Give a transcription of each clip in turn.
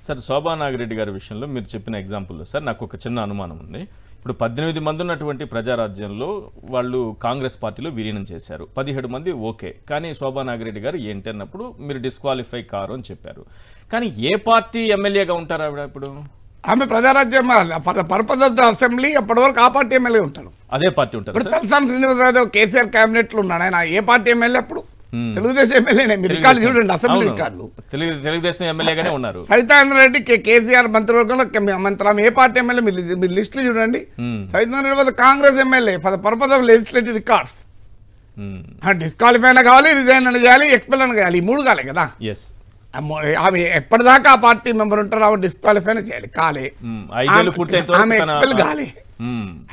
Sir శోభా నాగిరెడ్డి గారి విషయంలో మీరు చెప్పిన ఎగ్జాంపుల్లో సార్ నాకు ఒక చిన్న అనుమానం ఉంది. ఇప్పుడు 18 మంది ఉన్నటువంటి ప్రజారాజ్యంలో వాళ్ళు కాంగ్రెస్ పార్టీలో విలీనం చేశారు. 17 మంది ఓకే, కానీ శోభా నాగిరెడ్డి గారు ఏంటి అన్నప్పుడు మీరు డిస్క్వాలిఫై కారు అని చెప్పారు. కానీ ఏ పార్టీ ఎమ్మెల్యేగా ఉంటారు ఆవిడ? ఇప్పుడు ఆమె Prajarajyam purpose of the assembly అప్పటి వరకు ఆ పార్టీ ఎమ్మెల్యే ఉంటాడు. అదే పార్టీ ఉంటారు. తలసాని శ్రీనివాసరావు కేసీఆర్ క్యాబినెట్ లో ఉన్నాడు. ఆయన ఏ పార్టీ ఎమ్మెల్యే? అప్పుడు తెలుగుదేశం ఎమ్మెల్యేనే. మీరు రికార్డు చూడండి, అసెంబ్లీ రికార్డులు తెలుగుదేశం ఎమ్మెల్యేగానే ఉన్నారు. సవితానంద రెడ్డి కేసీఆర్ మంత్రివర్గంలో మంత్రి. ఏ పార్టీ ఎమ్మెల్యే? మీరు లిస్టులు చూడండి. Savitananda Reddy Congress MLA for the purpose of legislative records. Disqualify అయినా కావాలి, రిజైన్ అని చేయాలి, ఎక్స్పెల్ అని చేయాలి. ఈ 3 కాలే కదా. ఆమె ఎప్పటిదాకా ఆ పార్టీ మెంబర్ ఉంటారు, ఆమె డిస్క్వాలిఫై చేయాలి. కాలే ఆమె ఎక్స్పెల్ కాలే.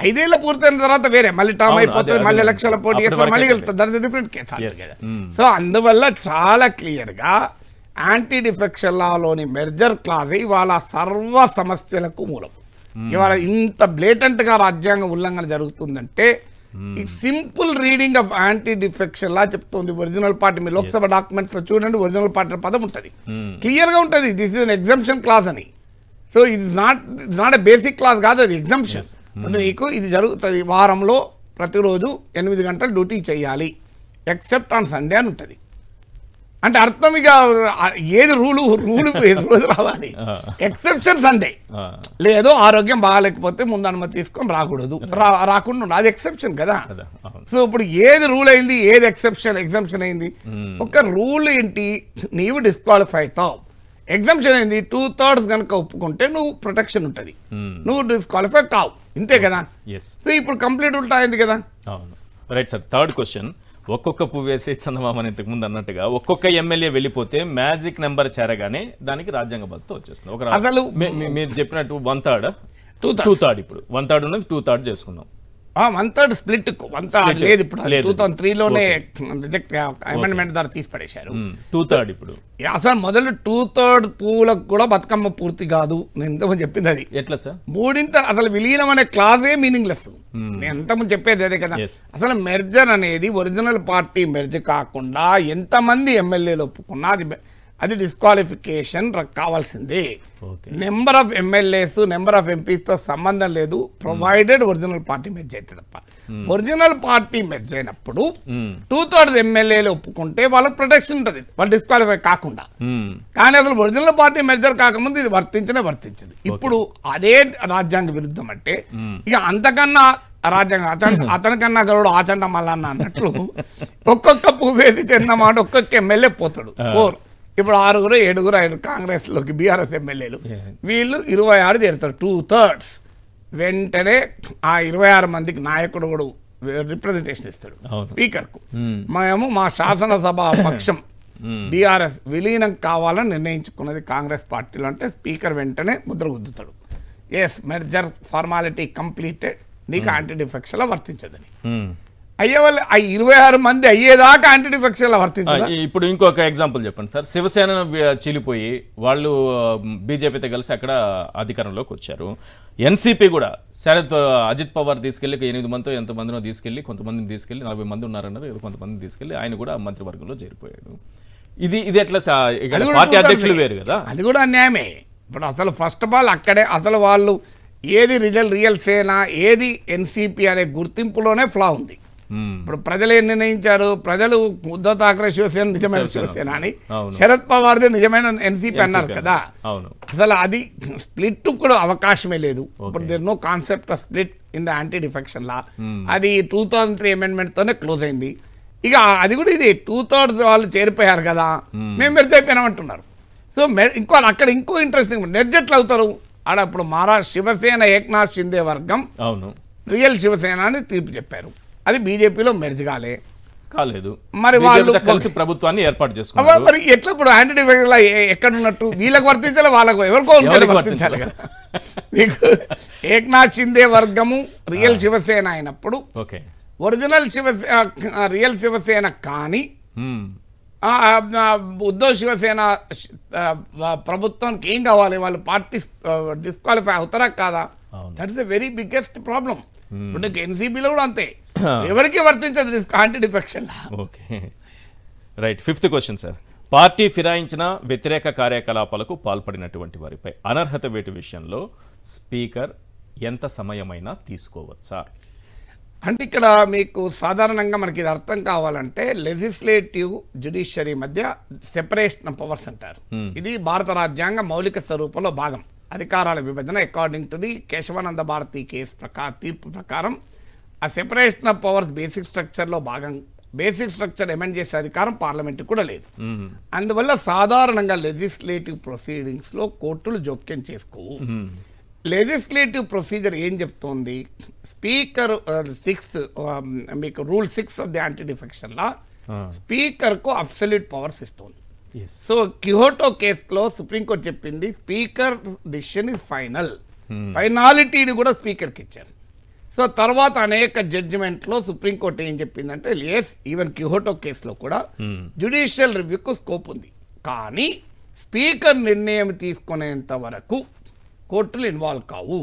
5 ఏళ్ళు పూర్తయిన తర్వాత వేరే మళ్ళీ టర్మ్ అయిపోతుంది, మళ్ళీ ఎలక్షన్ల పోటీ చేస్తారు, మళ్ళీ వెళ్తారు. That is different case. So అందువల్ల చాలా క్లియర్ గా యాంటీ డిఫెక్షన్ లాలోని మెర్జర్ క్లాజ్ ఇవాళ సర్వ సమస్యలకు మూలం. ఇవాళ ఇంత బ్లేటెంట్ గా రాజ్యాంగ ఉల్లంఘన జరుగుతుందంటే ఈ simple reading of anti defection law చెప్తుంది. ఒరిజినల్ పార్టీ మీ లోక్సభ డాక్యుమెంట్స్ లో చూడండి, ఒరిజినల్ పార్టీ పదం ఉంటుంది, క్లియర్ గా ఉంటుంది. This is an exemption clause అని. సో ఇది నాట్ ఎ బేసిక్ క్లాజ్ కాదు, అది ఎగ్జంప్షన్. నీకు ఇది జరుగుతుంది, వారంలో ప్రతిరోజు 8 గంటలు డ్యూటీ చేయాలి, ఎక్సెప్ట్ ఆన్ సండే అని ఉంటుంది. అంటే అర్థం ఇక ఏది రూలు రోజు రావాలి, ఎక్సెప్షన్ సండే. లేదో ఆరోగ్యం బాగాలేకపోతే ముందు అనుమతి తీసుకొని రాకూడదు, రాకుండా ఉండాలి, అది ఎక్సెప్షన్ కదా. సో ఇప్పుడు ఏది రూల్ అయింది, ఏది ఎగ్జంప్షన్ అయింది? ఒక రూల్ ఏంటి, నీవు డిస్క్వాలిఫై అవుతావు. ఎగ్జంప్షన్ అయింది 2/3 కనుక ఒప్పుకుంటే నువ్వు ప్రొటెక్షన్ ఉంటుంది, నువ్వు డిస్క్వాలిఫై కావు, ఇంతే కదా. సో ఇప్పుడు కంప్లీట్ ఉల్టా అయింది కదా. Right sir. థర్డ్ క్వశ్చన్, ఒక్కొక్క పువ్వు వేసే చందమామని ఇంతకు ముందు అన్నట్టుగా ఒక్కొక్క ఎమ్మెల్యే వెళ్ళిపోతే మ్యాజిక్ నెంబర్ చేరగానే దానికి రాజ్యాంగ బద్దత వచ్చేస్తుంది. అసలు మీరు చెప్పినట్టు 1/3 2/3 ఇప్పుడు 1/3 ఉన్నది 2/3 చేసుకున్నాం. 1/3 స్ప్లిట్ 1/3 లేదు. ఇప్పుడు 2003లోనే అమెండ్మెంట్ ద్వారా తీసి పడేశారు. 2/3 ఇప్పుడు అసలు మొదలు 2/3 పువ్వులకు కూడా బతుకమ్మ పూర్తి కాదు. నేను ఇంతకుముందు చెప్పింది అది. ఎట్లా సార్? 3 అసలు విలీనం అనే క్లాజే మీనింగ్లెస్. నేను ఎంతమంది చెప్పేది అదే కదా. అసలు మెర్జర్ అనేది ఒరిజినల్ పార్టీ మెర్జ్ కాకుండా ఎంతమంది ఎమ్మెల్యేలు ఒప్పుకున్నా అది డిస్క్వాలిఫికేషన్ కావాల్సిందే. Number of MLAs number of MPs తో సంబంధం లేదు, ప్రొవైడెడ్ ఒరిజినల్ పార్టీ మెర్జ్ అయితే తప్ప. ఒరిజినల్ పార్టీ మెర్జ్ అయినప్పుడు 2/3 ఎమ్మెల్యేలు ఒప్పుకుంటే వాళ్ళకి ప్రొటెక్షన్ ఉంటుంది, వాళ్ళు డిస్క్వాలిఫై కాకుండా. కానీ అసలు ఒరిజినల్ పార్టీ మెర్జర్ కాకముందు ఇది వర్తించింది. ఇప్పుడు అదే రాజ్యాంగ విరుద్ధం అంటే ఇక అంతకన్నా రాజ్యాంగం అతనికన్నా గరుడు ఆచండ మల్లన్న అన్నట్లు ఒక్కొక్క పువ్వేది చెందమాట ఒక్కొక్క ఎమ్మెల్యే పోతాడు. ఇప్పుడు 6 7 కాంగ్రెస్ లోకి బీఆర్ఎస్ ఎమ్మెల్యేలు, వీళ్ళు 26 చేరుతారు, 2/3. వెంటనే ఆ 26 మందికి నాయకుడు కూడా రిప్రజెంటేషన్ ఇస్తాడు స్పీకర్ కు. మేము మా శాసనసభ పక్షం బీఆర్ఎస్ విలీనం కావాలని నిర్ణయించుకున్నది కాంగ్రెస్ పార్టీలో అంటే స్పీకర్ వెంటనే Mudra గుద్దుతాడు, yes merger formality completed, నీకు యాంటీ డిఫెక్షన్ వర్తించదని. అయ్యే వాళ్ళు 26 మంది అయ్యేదాకా యాంటీ డిఫెక్షన్ వర్తించారు. ఇప్పుడు ఇంకొక ఎగ్జాంపుల్ చెప్పండి సార్. శివసేన చీలిపోయి వాళ్ళు బీజేపీతో కలిసి అక్కడ అధికారంలోకి వచ్చారు. ఎన్సీపీ కూడా అజిత్ పవార్ తీసుకెళ్లి 8 మందితో ఎంతమందినో తీసుకెళ్లి, కొంతమందిని తీసుకెళ్లి 40 మంది ఉన్నారన్నారు, కొంతమందిని తీసుకెళ్లి ఆయన కూడా మంత్రివర్గంలో చేరిపోయాడు. ఇది ఎట్లా? పార్టీ అధ్యక్షులు వేరు కదా, అది కూడా అన్యాయమే. ఇప్పుడు అసలు ఫస్ట్ ఆఫ్ ఆల్ అక్కడే అసలు వాళ్ళు ఏది రియల్ సేన ఏది ఎన్సీపీ అనే గుర్తింపులోనే ఫ్లా ఉంది. ఇప్పుడు ప్రజలు ఏం నిర్ణయించారు? ప్రజలు ఉద్ధవ్ ఠాక్రే శివసేన నిజమైన శివసేన అని, శరద్ పవార్దే నిజమైన ఎన్సీపీ అన్నారు కదా. అసలు అది స్ప్లిట్ కూడా అవకాశమే లేదు. ఇప్పుడు there no concept of split in the anti defection law. అది 2003 అమెండ్మెంట్ తోనే క్లోజ్ అయింది. ఇక అది కూడా ఇది 2/3 వాళ్ళు చేరిపోయారు కదా, మేము మెర్జ్ అయిపోయినామంటున్నారు. సో అక్కడ ఇంకో ఇంట్రెస్టింగ్ మెర్జ్ ఎట్లా అవుతారు ఆడ. ఇప్పుడు మహారాష్ట్ర శివసేన ఏక్నాథ్ షిందే వర్గం రియల్ శివసేన అని తీర్పు చెప్పారు, అది బీజేపీలో మెర్జ్ కాలేదు. మరి వాళ్ళు కలిసి ప్రభుత్వాన్ని ఏర్పాటు చేసుకున్నారు. మరి ఎట్లా ఇప్పుడు యాంటీ డిఫెక్షన్ ఎక్కడ ఉన్నట్టు వీళ్ళకి వర్తించాలి, వాళ్ళకు ఎవరికో వర్తించాలి కదా. మీకు ఏక్నాథ్ షిందే వర్గము రియల్ శివసేన అయినప్పుడు ఒరిజినల్ రియల్ శివసేన కానీ ఉద్ధవ్ శివసేన ప్రభుత్వానికి ఏం కావాలి, వాళ్ళు పార్టీ డిస్క్వాలిఫై అవుతారా కాదా? That is the very biggest problem. ఇప్పుడు ఎన్సీపీలో కూడా అంతే, ఎవరికి వర్తించదు anti defection. Okay right. 5th question sir. Party ఫిరాయించిన వ్యతిరేక కార్యకలాపాలకు పాల్పడినటువంటి వారిపై అనర్హత వేటు విషయంలో స్పీకర్ ఎంత సమయమైనా తీసుకోవచ్చా? అంటే ఇక్కడ మీకు సాధారణంగా మనకి ఇది అర్థం కావాలంటే లెజిస్లేటివ్ జ్యుడిషియరీ మధ్య సెపరేషన్ ఆఫ్ పవర్స్ అంటారు. ఇది భారత రాజ్యాంగ మౌలిక స్వరూపంలో భాగం. అధికారాల విభజన according to the Kesavananda Bharati case తీర్పు ప్రకారం ఆ సెపరేషన్ ఆఫ్ పవర్స్ బేసిక్ స్ట్రక్చర్లో భాగం. బేసిక్ స్ట్రక్చర్ అమెండ్ చేసే అధికారం పార్లమెంట్ కూడా లేదు. అందువల్ల సాధారణంగా లెజిస్లేటివ్ ప్రొసీడింగ్స్లో కోర్టులు జోక్యం చేసుకోవు. లెజిస్లేటివ్ ప్రొసీజర్ ఏం చెప్తోంది? స్పీకర్ 6 మీకు rule 6 of the anti defection law స్పీకర్కు అబ్సల్యూట్ పవర్స్ ఇస్తుంది. సో కిహోటో కేసులో సుప్రీంకోర్టు చెప్పింది స్పీకర్ డిసిషన్ ఇస్ ఫైనల్. ఫైనాలిటీని కూడా స్పీకర్కి ఇచ్చారు. సో తర్వాత అనేక జడ్జిమెంట్లో సుప్రీంకోర్టు ఏం చెప్పిందంటే ఎస్ ఈవెన్ కిహోటో కేసులో కూడా జ్యుడిషియల్ రివ్యూకు స్కోప్ ఉంది, కానీ స్పీకర్ నిర్ణయం తీసుకునేంత వరకు కోర్టులు ఇన్వాల్వ్ కావు.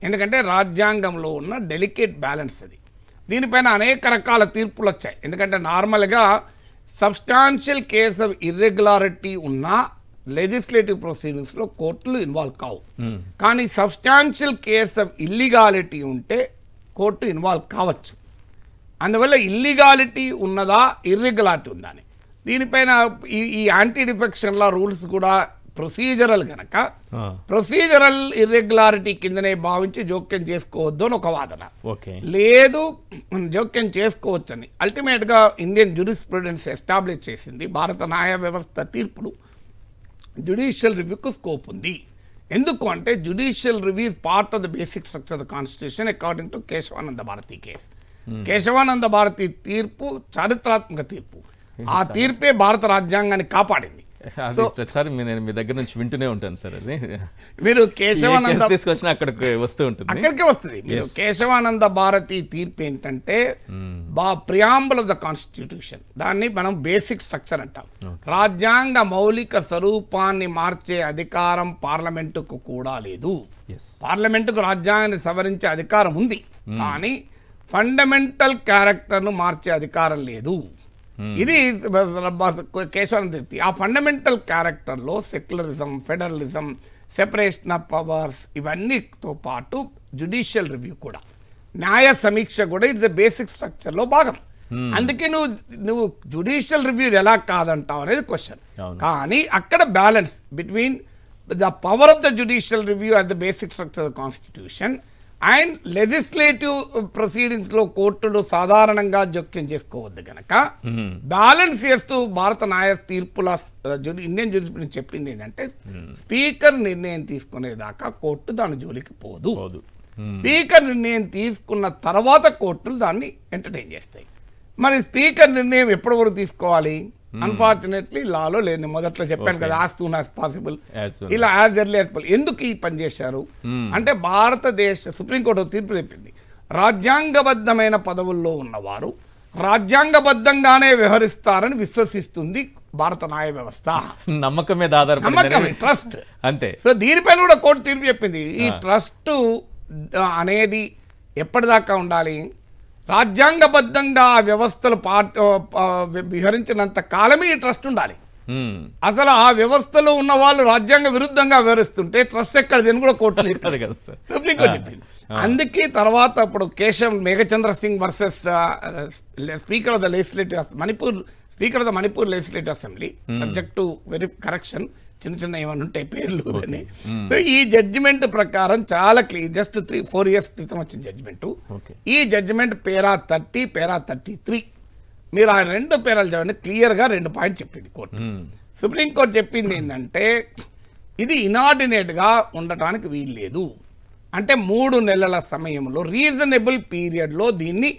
ఎందుకంటే రాజ్యాంగంలో ఉన్న డెలికేట్ బ్యాలెన్స్ అది. దీనిపైన అనేక రకాల తీర్పులు వచ్చాయి. ఎందుకంటే నార్మల్గా సబ్స్టాన్షియల్ కేస్ ఆఫ్ ఇర్రెగ్యులారిటీ ఉన్న లెజిస్లేటివ్ ప్రొసీడింగ్స్లో కోర్టులు ఇన్వాల్వ్ కావు, కానీ సబ్స్టాన్షియల్ కేస్ ఆఫ్ ఇల్లీగాలిటీ ఉంటే కోర్టు ఇన్వాల్వ్ కావచ్చు. అందువల్ల ఇల్లీగాలిటీ ఉన్నదా ఇర్రెగ్యులారిటీ ఉందా అని దీనిపైన ఈ యాంటీ డిఫెక్షన్ లా రూల్స్ కూడా ప్రొసీజరల్ గనక ప్రొసీజరల్ ఇర్రెగ్యులారిటీ కిందనే భావించి జోక్యం చేసుకోవద్దు అని ఒక వాదన. లేదు జోక్యం చేసుకోవచ్చని అల్టిమేట్గా ఇండియన్ జ్యూరిస్ప్రుడెన్స్ ఎస్టాబ్లిష్ చేసింది. భారత న్యాయ వ్యవస్థ తీర్పులు జ్యుడిషియల్ రివ్యూకు స్కోప్ ఉంది. ఎందుకు అంటే judicial review part of the basic structure of the constitution according to Kesavananda Bharati case. Kesavananda Bharati తీర్పు చారిత్రాత్మక తీర్పు. ఆ తీర్పే భారత రాజ్యాంగాన్ని కాపాడింది. ప్రతిసారి నేను మీ దగ్గర నుంచి వింటూనే ఉంటాను సార్. అది మీరు కేశవానంద తీసుకొచ్చినా అక్కడికి వస్తూ ఉంటుంది, అక్కడికే వస్తుంది. కేశవానంద భారతి తీర్పు ఏంటంటే ప్రియాంబుల్ ఆఫ్ ద కాన్స్టిట్యూషన్, దాన్ని మనం బేసిక్ స్ట్రక్చర్ అంటాం. రాజ్యాంగ మౌలిక స్వరూపాన్ని మార్చే అధికారం పార్లమెంటుకు కూడా లేదు. పార్లమెంటుకు రాజ్యాంగాన్ని సవరించే అధికారం ఉంది, కానీ ఫండమెంటల్ క్యారెక్టర్ను మార్చే అధికారం లేదు. ఇది కేశవానంద తీర్పు. ఆ ఫండమెంటల్ క్యారెక్టర్లో secularism, federalism, separation of powers ఇవన్నీతో పాటు జ్యుడిషియల్ రివ్యూ కూడా, న్యాయ సమీక్ష కూడా ఇట్స్ బేసిక్ స్ట్రక్చర్లో భాగం. అందుకే నువ్వు జ్యుడిషియల్ రివ్యూ ఎలా కాదంటావు అనేది క్వశ్చన్. కానీ అక్కడ balance between the power of the judicial review at the basic structure of the constitution and legislative ప్రొసీడింగ్స్లో కోర్టులు సాధారణంగా జోక్యం చేసుకోవద్దు కనుక బ్యాలెన్స్ చేస్తూ భారత న్యాయ తీర్పుల ఇండియన్ జ్యూరిస్ప్రుడెన్స్ చెప్పింది ఏంటంటే స్పీకర్ నిర్ణయం తీసుకునేదాకా కోర్టు దాని జోలికి పోదు. స్పీకర్ నిర్ణయం తీసుకున్న తర్వాత కోర్టులు దాన్ని ఎంటర్టైన్ చేస్తాయి. మరి స్పీకర్ నిర్ణయం ఎప్పటి వరకు తీసుకోవాలి? అన్ఫార్చునేట్లీ లాలో లేదు. మొదట్లో చెప్పాను కదా, యాజ్ సూన్ యాజ్ పాసిబుల్, ఇలా యాజ్ ఎర్లీ యాజ్ పాసిబుల్. ఎందుకు ఈ పని చేశారు అంటే భారతదేశ సుప్రీంకోర్టు తీర్పు చెప్పింది రాజ్యాంగబద్ధమైన పదవుల్లో ఉన్నవారు రాజ్యాంగబద్ధంగానే వ్యవహరిస్తారని విశ్వసిస్తుంది భారత న్యాయ వ్యవస్థ. నమ్మకం మీద ఆధారపడి ట్రస్ట్ అంతే. సో దీనిపైన కూడా కోర్టు తీర్పు చెప్పింది. ఈ ట్రస్ట్ అనేది ఎప్పటిదాకా ఉండాలి? రాజ్యాంగబద్ధంగా ఆ వ్యవస్థలు విహరించినంత కాలమే ఈ ట్రస్ట్ ఉండాలి. అసలు ఆ వ్యవస్థలో ఉన్న వాళ్ళు రాజ్యాంగ విరుద్ధంగా వ్యవహరిస్తుంటే ట్రస్ట్ ఎక్కడ దీని కూడా కోర్టు సుప్రీంకోర్టు చెప్పింది. అందుకే తర్వాత ఇప్పుడు Meghachandra Singh versus speaker of the legislative speaker of the Manipur legislative assembly, subject to very correction, చిన్న ఏమైనా ఉంటాయి పేర్లు అని. సో ఈ జడ్జిమెంట్ ప్రకారం చాలా క్లియర్, జస్ట్ 3-4 years క్రితం వచ్చిన జడ్జిమెంట్. ఈ జడ్జిమెంట్ పేరా 30, పేరా 33, మీరు ఆ 2 పేరాలు చదవండి. క్లియర్గా 2 పాయింట్ చెప్పింది కోర్టు. సుప్రీంకోర్టు చెప్పింది ఏంటంటే ఇది ఇనార్డినేట్గా ఉండటానికి వీల్లేదు. అంటే 3 నెలల సమయంలో రీజనబుల్ పీరియడ్లో దీన్ని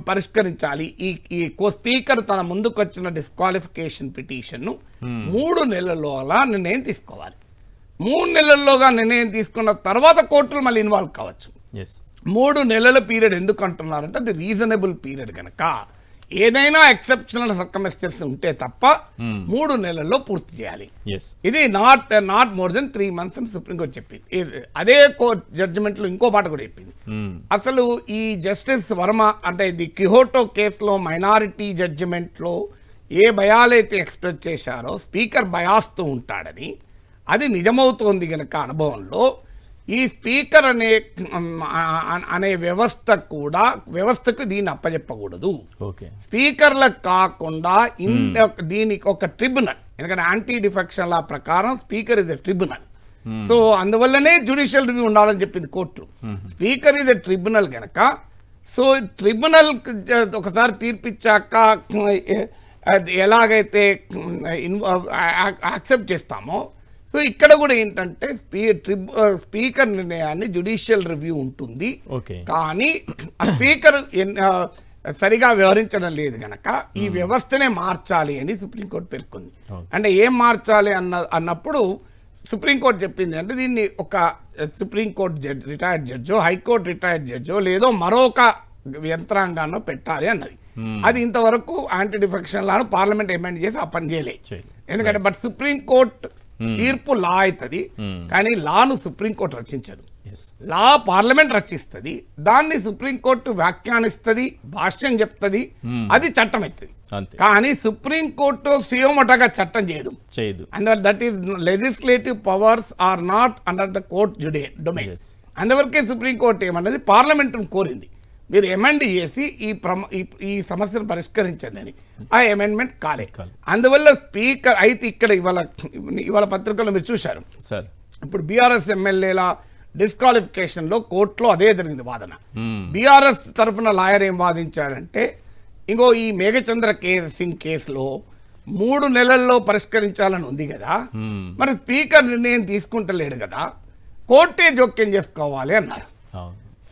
పరిష్కరించాలి. ఈ స్పీకర్ తన ముందుకు వచ్చిన డిస్క్వాలిఫికేషన్ పిటిషన్ను 3 నెలల్లోగా నిర్ణయం తీసుకోవాలి. 3 నెలల్లోగా నిర్ణయం తీసుకున్న తర్వాత కోర్టులు మళ్ళీ ఇన్వాల్వ్ కావచ్చు. 3 నెలల పీరియడ్ ఎందుకు అంటున్నారంటే అది రీజనబుల్ పీరియడ్ కనుక. ఏదైనా ఎక్సెప్షనల్ సర్కమ్స్టెన్సెస్ ఉంటే తప్ప 3 నెలల్లో పూర్తి చేయాలి. ఇది నాట్ మోర్ దెన్ 3 months అని సుప్రీంకోర్టు చెప్పింది. అదే కోర్టు జడ్జిమెంట్ లో ఇంకో మాట కూడా చెప్పింది. అసలు ఈ జస్టిస్ వర్మ అంటే ఇది కిహోటో కేసులో మైనారిటీ జడ్జిమెంట్ లో ఏ భయాలైతే ఎక్స్ప్రెస్ చేశారో స్పీకర్ భయాస్తూ ఉంటాడని, అది నిజమవుతోంది గనక అనుభవంలో ఈ స్పీకర్ అనే వ్యవస్థకు దీన్ని అప్పచెప్పకూడదు. స్పీకర్లకు కాకుండా దీనికి ఒక ట్రిబ్యునల్, ఎందుకంటే యాంటీ డిఫెక్షన్ లా ప్రకారం speaker is a tribunal. So అందువల్లనే జ్యుడిషియల్ రివ్యూ ఉండాలని చెప్పింది court. Speaker is a tribunal గనక, సో ట్రిబ్యునల్ ఒకసారి తీర్పిచ్చాక ఎలాగైతే యాక్సెప్ట్ చేస్తామో, సో ఇక్కడ కూడా ఏంటంటే స్పీకర్ నిర్ణయాన్ని జ్యుడిషియల్ రివ్యూ ఉంటుంది. కానీ స్పీకర్ సరిగా వ్యవహరించడం లేదు గనక ఈ వ్యవస్థనే మార్చాలి అని సుప్రీంకోర్టు పేర్కొంది. అంటే ఏం మార్చాలి అన్నప్పుడు సుప్రీంకోర్టు చెప్పింది అంటే దీన్ని ఒక సుప్రీంకోర్టు జడ్జి, రిటైర్డ్ జడ్జో, హైకోర్టు రిటైర్డ్ జడ్జో లేదో మరొక యంత్రాంగాన్ని పెట్టాలి అన్నది. అది ఇంతవరకు యాంటీ డిఫెక్షన్ లాను పార్లమెంట్ అమెండ్ చేసి ఆ పని చేయలే. ఎందుకంటే బట్ సుప్రీంకోర్టు తీర్పు లా అవుతుంది, కానీ లాను సుప్రీంకోర్టు రచించదు. లా పార్లమెంట్ రచిస్తుంది, దాన్ని సుప్రీంకోర్టు వ్యాఖ్యానిస్తుంది, భాష్యం చెప్తుంది, అది చట్టం అవుతుంది. కానీ సుప్రీంకోర్టు సియోమటగా చట్టం చేయదు. అందువల్ల that is legislative powers are not under the court domain. అందువరకే సుప్రీంకోర్టు ఏమన్నది పార్లమెంటును కోరింది, మీరు అమెండ్ చేసి ఈ సమస్యను పరిష్కరించండి అని. ఆ అమెండ్మెంట్ కాలే. అందువల్ల స్పీకర్ అయితే ఇక్కడ ఇవాళ పత్రికల్లో మీరు చూశారు సార్, ఇప్పుడు బీఆర్ఎస్ ఎమ్మెల్యేల డిస్క్వాలిఫికేషన్ లో కోర్టులో అదే జరిగింది వాదన. బీఆర్ఎస్ తరఫున లాయర్ ఏం వాదించాడంటే, ఇంకో ఈ మేఘచంద్ర సింగ్ కేసులో 3 నెలల్లో పరిష్కరించాలని ఉంది కదా, మరి స్పీకర్ నిర్ణయం తీసుకుంటలేడు కదా, కోర్టే జోక్యం చేసుకోవాలి అన్నారు.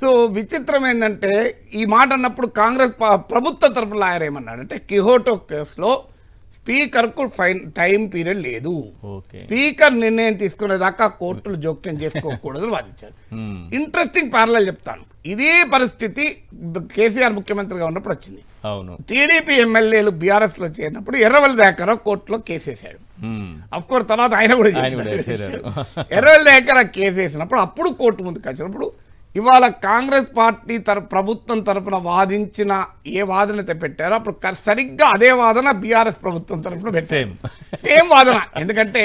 సో విచిత్రం ఏంటంటే ఈ మాట అన్నప్పుడు కాంగ్రెస్ ప్రభుత్వ తరఫున లాయర్ ఏమన్నాడంటే, కిహోటో కేసులో స్పీకర్కు టైం పీరియడ్ లేదు, స్పీకర్ నిర్ణయం తీసుకునేదాకా కోర్టులు జోక్యం చేసుకోకూడదు వాదించారు. ఇంట్రెస్టింగ్ ప్యారలల్ చెప్తాను, ఇదే పరిస్థితి కేసీఆర్ ముఖ్యమంత్రిగా ఉన్నప్పుడు వచ్చింది. టీడీపీ ఎమ్మెల్యేలు బీఆర్ఎస్ లో చేరినప్పుడు ఎర్రవల్లి దయాకర్ కోర్టులో కేసేసాడు. అఫ్ కోర్స్ తర్వాత ఆయన కూడా ఎర్రవల్లి దయాకర్ కేసు వేసినప్పుడు అప్పుడు కోర్టు ముందుకు వచ్చినప్పుడు ఇవాళ కాంగ్రెస్ పార్టీ ప్రభుత్వం తరఫున వాదించిన ఏ వాదనైతే పెట్టారో అప్పుడు సరిగ్గా అదే వాదన బీఆర్ఎస్ ప్రభుత్వం తరఫున సేమ్ వాదన. ఎందుకంటే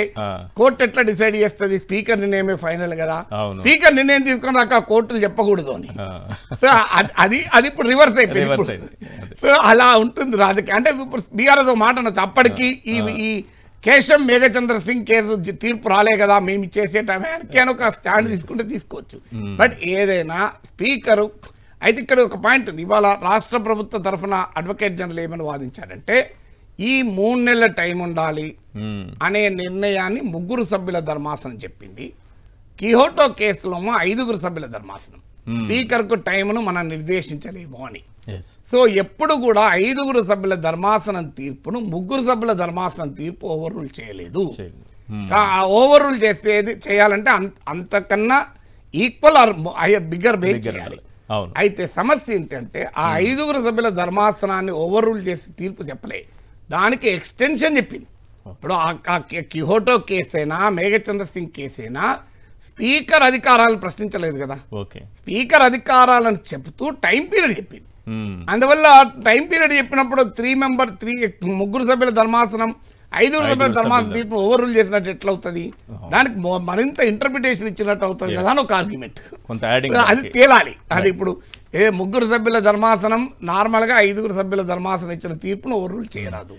కోర్టు ఎట్లా డిసైడ్ చేస్తుంది, స్పీకర్ నిర్ణయమే ఫైనల్ కదా, స్పీకర్ నిర్ణయం తీసుకున్నాక కోర్టులు చెప్పకూడదు అని. సో అది ఇప్పుడు రివర్స్ అయిపోయింది. సో అలా ఉంటుంది రాజకీయం. అంటే ఇప్పుడు బీఆర్ఎస్ మాట అనొచ్చు, అప్పటికి ఈ కేశం మేఘచంద్ర సింగ్ కేసు తీర్పు రాలే కదా, మేము చేసే టైంకి అని ఒక స్టాండ్ తీసుకుంటే తీసుకోవచ్చు. బట్ ఏదైనా స్పీకరు అయితే ఇక్కడ ఒక పాయింట్ ఉంది. ఇవాళ రాష్ట్ర ప్రభుత్వ తరఫున అడ్వకేట్ జనరల్ ఏమని వాదించారంటే, ఈ 3 నెలల టైం ఉండాలి అనే నిర్ణయాన్ని 3 సభ్యుల ధర్మాసనం చెప్పింది. కిహోటో కేసులో 5 సభ్యుల ధర్మాసనం స్పీకర్కు టైంను మనం నిర్దేశించలేము అని. సో ఎప్పుడు కూడా 5 సభ్యుల ధర్మాసనం తీర్పును 3 సభ్యుల ధర్మాసనం తీర్పు ఓవర్ రూల్ చేయలేదు. ఓవర్ రూల్ చేయాలంటే అంతకన్నా ఈక్వల్ ఆర్ బిగ్గర్ బేస్ చేయాలి. అయితే సమస్య ఏంటంటే ఆ 5 సభ్యుల ధర్మాసనాన్ని ఓవర్ రూల్ చేసి తీర్పు చెప్పలే, దానికి ఎక్స్టెన్షన్ చెప్పింది. ఇప్పుడు ఆ కిహోటో కేసైనా మేఘచంద్ర సింగ్ కేసైనా స్పీకర్ అధికారాలను ప్రశ్నించలేదు కదా, స్పీకర్ అధికారాలను చెబుతూ టైం పీరియడ్ చెప్పింది. అందువల్ల టైం పీరియడ్ చెప్పినప్పుడు 3 సభ్యుల ధర్మాసనం 5 సభ్యుల ధర్మాసనం తీర్పు ఓవర్ రూల్ చేసినట్టు ఎట్లా అవుతుంది, దానికి మరింత ఇంటర్ప్రిటేషన్ ఇచ్చినట్టు అవుతుంది కదా అని ఒక ఆర్గ్యుమెంట్. అది తేలాలి. అది ఇప్పుడు 3 సభ్యుల ధర్మాసనం నార్మల్ గా 5 సభ్యుల ధర్మాసనం ఇచ్చిన తీర్పును ఓవర్ రూల్ చేయరాదు.